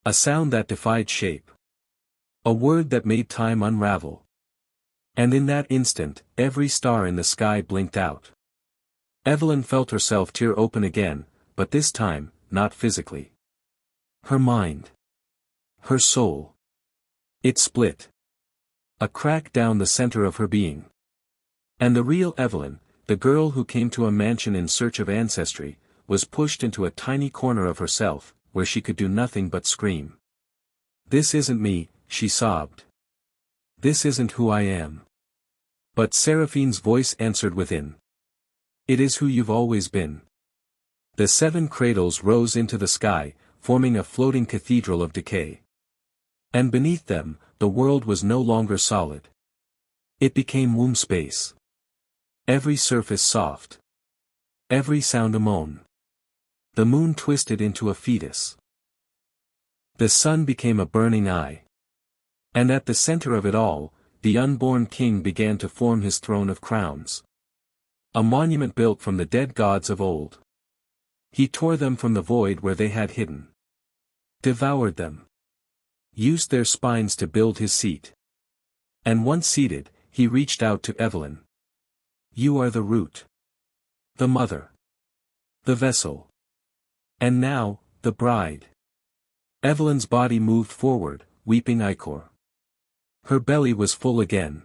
A sound that defied shape. A word that made time unravel. And in that instant, every star in the sky blinked out. Evelyn felt herself tear open again, but this time, not physically. Her mind. Her soul. It split. A crack down the center of her being. And the real Evelyn, the girl who came to a mansion in search of ancestry, was pushed into a tiny corner of herself, where she could do nothing but scream. This isn't me, she sobbed. This isn't who I am. But Seraphine's voice answered within. It is who you've always been. The 7 cradles rose into the sky, forming a floating cathedral of decay. And beneath them, the world was no longer solid. It became womb space. Every surface soft. Every sound a moan. The moon twisted into a fetus. The sun became a burning eye. And at the center of it all, the unborn king began to form his throne of crowns. A monument built from the dead gods of old. He tore them from the void where they had hidden. Devoured them. Used their spines to build his seat. And once seated, he reached out to Evelyn. You are the root. The mother. The vessel. And now, the bride. Evelyn's body moved forward, weeping ichor. Her belly was full again.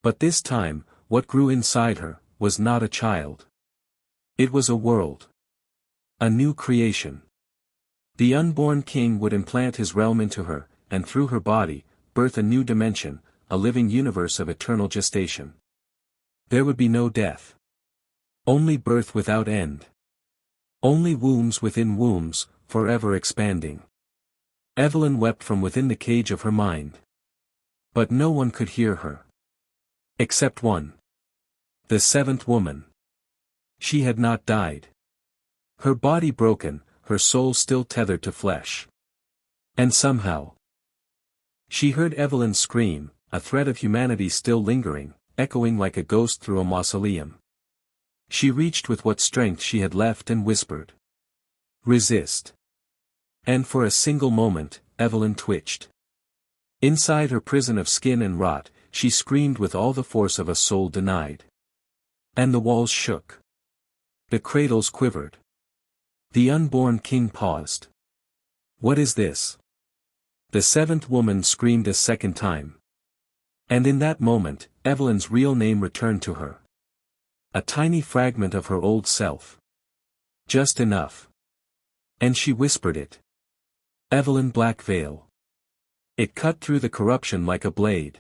But this time, what grew inside her, was not a child. It was a world. A new creation. The unborn king would implant his realm into her, and through her body, birth a new dimension, a living universe of eternal gestation. There would be no death. Only birth without end. Only wombs within wombs, forever expanding. Evelyn wept from within the cage of her mind. But no one could hear her. Except one. The 7th woman. She had not died. Her body broken, her soul still tethered to flesh. And somehow, she heard Evelyn scream, a thread of humanity still lingering, echoing like a ghost through a mausoleum. She reached with what strength she had left and whispered. Resist. And for a single moment, Evelyn twitched. Inside her prison of skin and rot, she screamed with all the force of a soul denied. And the walls shook. The cradles quivered. The unborn king paused. What is this? The seventh woman screamed a second time. And in that moment, Evelyn's real name returned to her. A tiny fragment of her old self. Just enough. And she whispered it. Evelyn Blackvale. It cut through the corruption like a blade.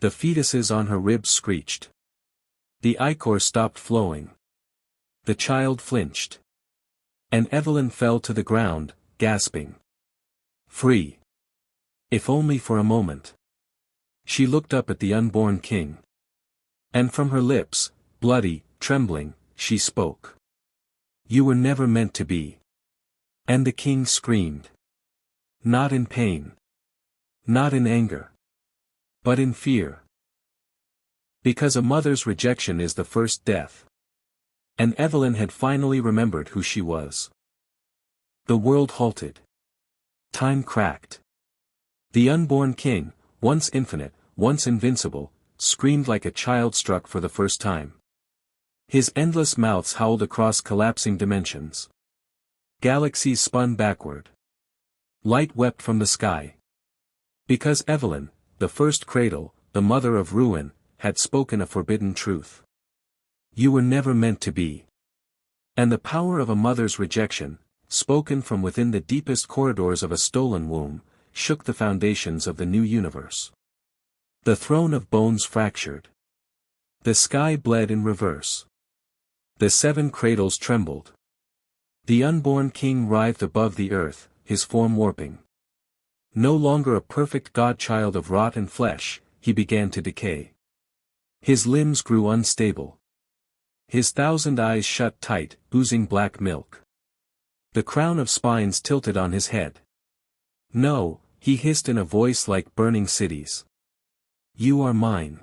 The fetuses on her ribs screeched. The ichor stopped flowing. The child flinched. And Evelyn fell to the ground, gasping. Free. If only for a moment. She looked up at the unborn king. And from her lips, bloody, trembling, she spoke. You were never meant to be. And the king screamed. Not in pain. Not in anger. But in fear. Because a mother's rejection is the first death. And Evelyn had finally remembered who she was. The world halted. Time cracked. The unborn king, once infinite, once invincible, screamed like a child struck for the first time. His endless mouths howled across collapsing dimensions. Galaxies spun backward. Light wept from the sky. Because Evelyn, the first cradle, the mother of ruin, had spoken a forbidden truth. You were never meant to be. And the power of a mother's rejection, spoken from within the deepest corridors of a stolen womb, shook the foundations of the new universe. The throne of bones fractured. The sky bled in reverse. The seven cradles trembled. The unborn king writhed above the earth, his form warping. No longer a perfect godchild of rot and flesh, he began to decay. His limbs grew unstable. His 1,000 eyes shut tight, oozing black milk. The crown of spines tilted on his head. No, he hissed in a voice like burning cities. You are mine.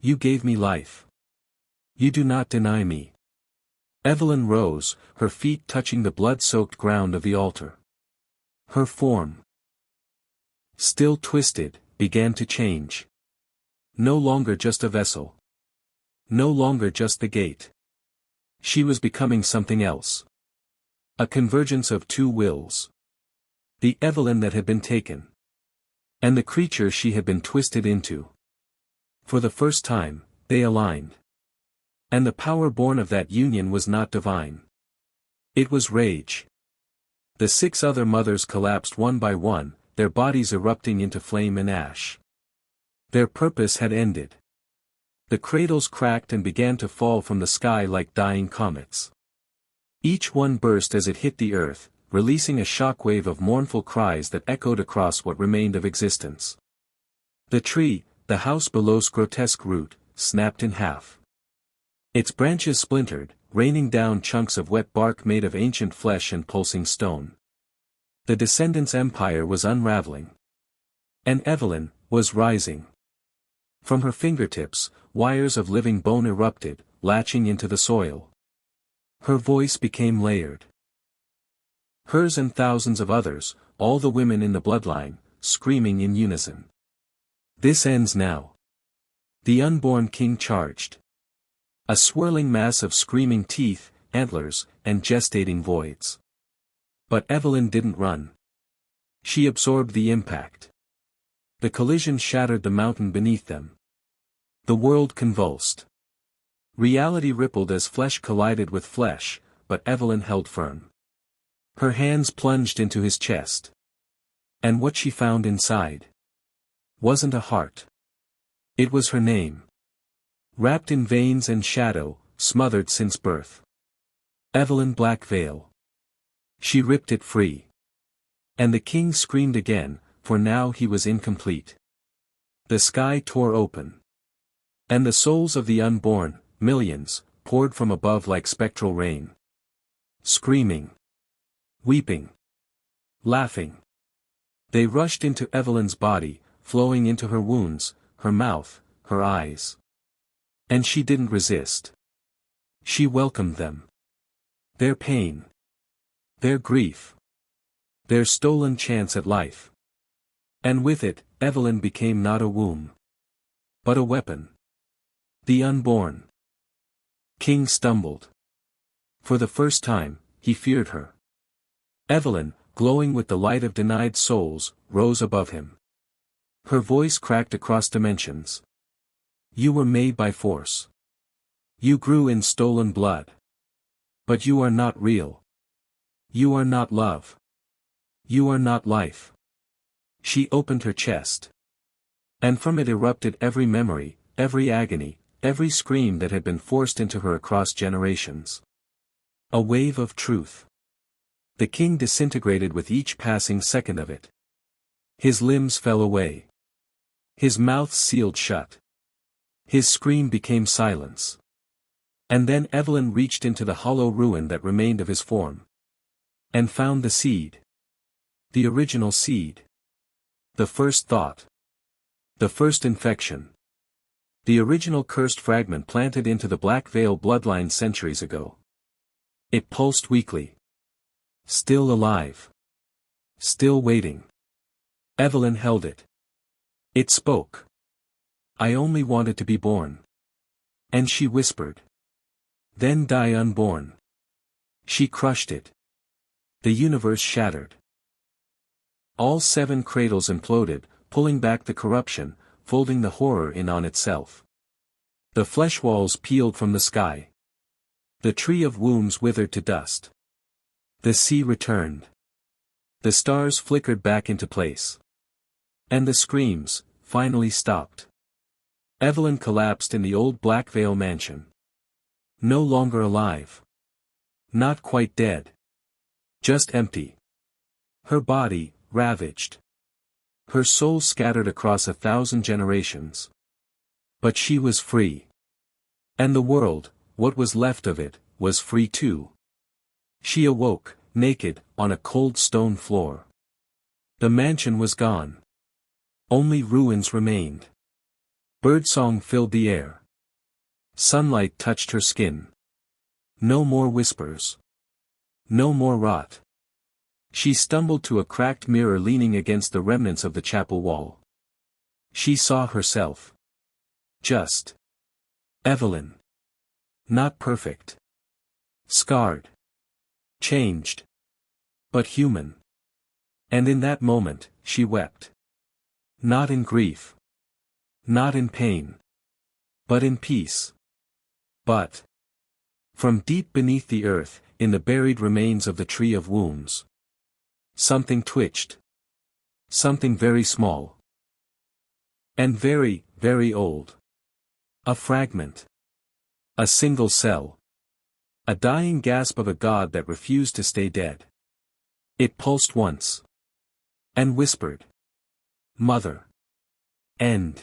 You gave me life. You do not deny me. Evelyn rose, her feet touching the blood-soaked ground of the altar. Her form, still twisted, began to change. No longer just a vessel. No longer just the gate. She was becoming something else. A convergence of two wills. The Evelyn that had been taken. And the creature she had been twisted into. For the first time, they aligned. And the power born of that union was not divine. It was rage. The 6 other mothers collapsed one by one, their bodies erupting into flame and ash. Their purpose had ended. The cradles cracked and began to fall from the sky like dying comets. Each one burst as it hit the earth, releasing a shockwave of mournful cries that echoed across what remained of existence. The tree, the house below's grotesque root, snapped in half. Its branches splintered, raining down chunks of wet bark made of ancient flesh and pulsing stone. The Descendant's empire was unraveling. And Evelyn was rising. From her fingertips, wires of living bone erupted, latching into the soil. Her voice became layered. Hers and thousands of others, all the women in the bloodline, screaming in unison. This ends now. The unborn king charged. A swirling mass of screaming teeth, antlers, and gestating voids. But Evelyn didn't run. She absorbed the impact. The collision shattered the mountain beneath them. The world convulsed. Reality rippled as flesh collided with flesh, but Evelyn held firm. Her hands plunged into his chest. And what she found inside wasn't a heart. It was her name. Wrapped in veins and shadow, smothered since birth. Evelyn Blackvale. She ripped it free. And the king screamed again, for now he was incomplete. The sky tore open. And the souls of the unborn, millions, poured from above like spectral rain. Screaming. Weeping. Laughing. They rushed into Evelyn's body, flowing into her wounds, her mouth, her eyes. And she didn't resist. She welcomed them. Their pain. Their grief. Their stolen chance at life. And with it, Evelyn became not a womb. But a weapon. The unborn king stumbled. For the first time, he feared her. Evelyn, glowing with the light of denied souls, rose above him. Her voice cracked across dimensions. You were made by force. You grew in stolen blood. But you are not real. You are not love. You are not life. She opened her chest. And from it erupted every memory, every agony, every scream that had been forced into her across generations. A wave of truth. The king disintegrated with each passing second of it. His limbs fell away. His mouth sealed shut. His scream became silence. And then Evelyn reached into the hollow ruin that remained of his form. And found the seed. The original seed. The first thought. The first infection. The original cursed fragment planted into the Blackvale bloodline centuries ago. It pulsed weakly. Still alive. Still waiting. Evelyn held it. It spoke. I only wanted to be born. And she whispered. Then die unborn. She crushed it. The universe shattered. All 7 cradles imploded, pulling back the corruption, folding the horror in on itself. The flesh walls peeled from the sky. The tree of wombs withered to dust. The sea returned. The stars flickered back into place. And the screams, finally stopped. Evelyn collapsed in the old Blackvale mansion. No longer alive. Not quite dead. Just empty. Her body, ravaged. Her soul scattered across 1,000 generations. But she was free. And the world, what was left of it, was free too. She awoke, naked, on a cold stone floor. The mansion was gone. Only ruins remained. Birdsong filled the air. Sunlight touched her skin. No more whispers. No more rot. She stumbled to a cracked mirror leaning against the remnants of the chapel wall. She saw herself. Just. Evelyn. Not perfect. Scarred. Changed. But human. And in that moment, she wept. Not in grief. Not in pain. But in peace. But. From deep beneath the earth, in the buried remains of the tree of wombs. Something twitched. Something very small. And very, very old. A fragment. A single cell. A dying gasp of a god that refused to stay dead. It pulsed once. And whispered. Mother. End.